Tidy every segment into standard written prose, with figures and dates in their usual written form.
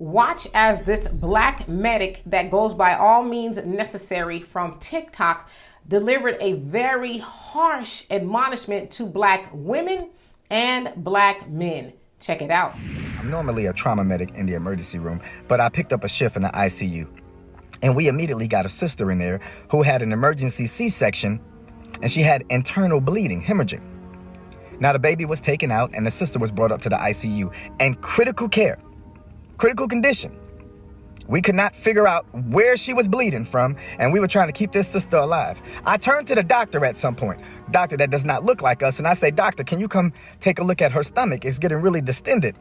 Watch as this black medic that goes by all means necessary from TikTok delivered a very harsh admonishment to black women and black men. Check it out. I'm normally a trauma medic in the emergency room, but I picked up a shift in the ICU. And we immediately got a sister in there who had an emergency C-section, and she had internal bleeding, hemorrhaging. Now the baby was taken out and the sister was brought up to the ICU and critical care. Critical condition. We could not figure out where she was bleeding from, and we were trying to keep this sister alive. I turned to the doctor at some point, doctor that does not look like us, and I say, doctor, can you come take a look at her stomach? It's getting really distended.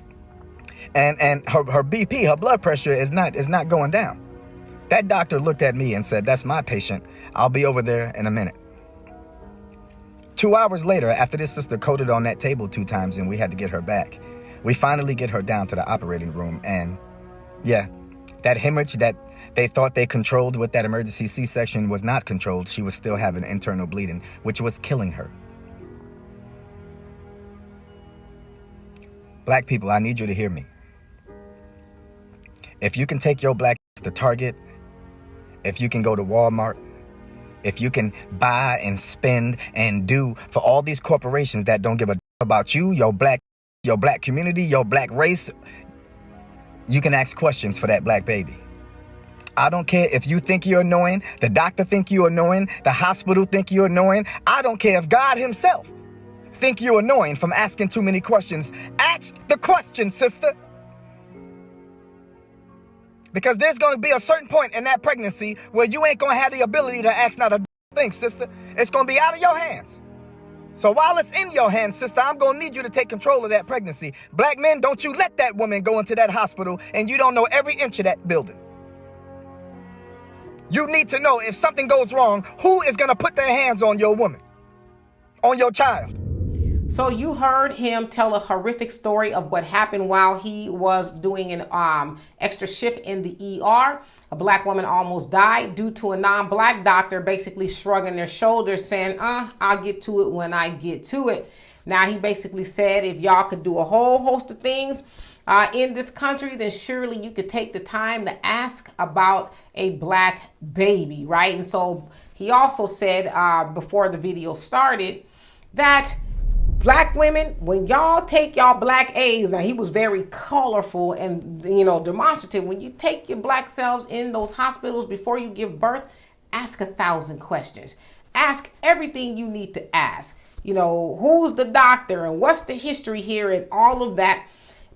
And her BP, her blood pressure is not going down. That doctor looked at me and said, that's my patient. I'll be over there in a minute. 2 hours later, after this sister coded on that table 2 times and we had to get her back, we finally get her down to the operating room, and yeah, that hemorrhage that they thought they controlled with that emergency C-section was not controlled. She was still having internal bleeding, which was killing her. Black people, I need you to hear me. If you can take your black to Target, if you can go to Walmart, if you can buy and spend and do for all these corporations that don't give a about you, your black community, your black race, you can ask questions for that black baby. I don't care if you think you're annoying, the doctor think you're annoying, the hospital think you're annoying. I don't care if God himself think you're annoying from asking too many questions. Ask the question, sister. Because there's going to be a certain point in that pregnancy where you ain't going to have the ability to ask not a thing, sister. It's going to be out of your hands. So while it's in your hands, sister, I'm going to need you to take control of that pregnancy. Black men, don't you let that woman go into that hospital and you don't know every inch of that building. You need to know if something goes wrong, who is going to put their hands on your woman, on your child. So you heard him tell a horrific story of what happened while he was doing an extra shift in the ER. A black woman almost died due to a non-black doctor basically shrugging their shoulders saying, I'll get to it when I get to it. Now, he basically said if y'all could do a whole host of things in this country, then surely you could take the time to ask about a black baby, right? And so he also said before the video started that black women, when y'all take y'all black A's, now he was very colorful and, demonstrative. When you take your black selves in those hospitals before you give birth, ask 1,000 questions. Ask everything you need to ask. Who's the doctor and what's the history here and all of that.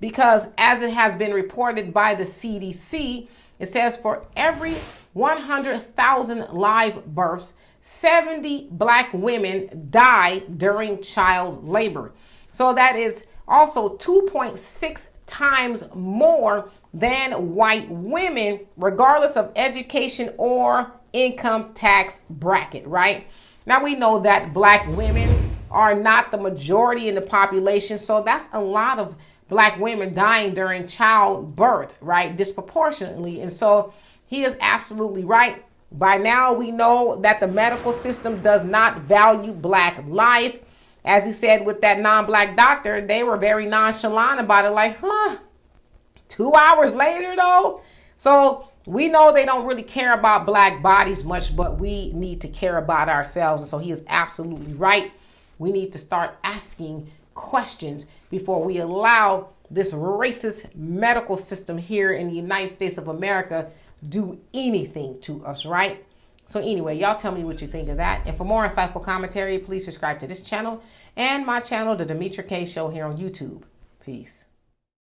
Because as it has been reported by the CDC, it says for every 100,000 live births, 70 black women die during child labor. So that is also 2.6 times more than white women, regardless of education or income tax bracket, right? Now we know that black women are not the majority in the population, so that's a lot of black women dying during childbirth, right? Disproportionately. And so he is absolutely right. By now, we know that the medical system does not value black life. As he said with that non-black doctor, they were very nonchalant about it, like, 2 hours later, though? So we know they don't really care about black bodies much, but we need to care about ourselves. And so he is absolutely right. We need to start asking questions before we allow this racist medical system here in the United States of America do anything to us, right? So anyway, y'all tell me what you think of that. And for more insightful commentary, please subscribe to this channel and my channel, The Demetra Kaye Show, here on YouTube. Peace.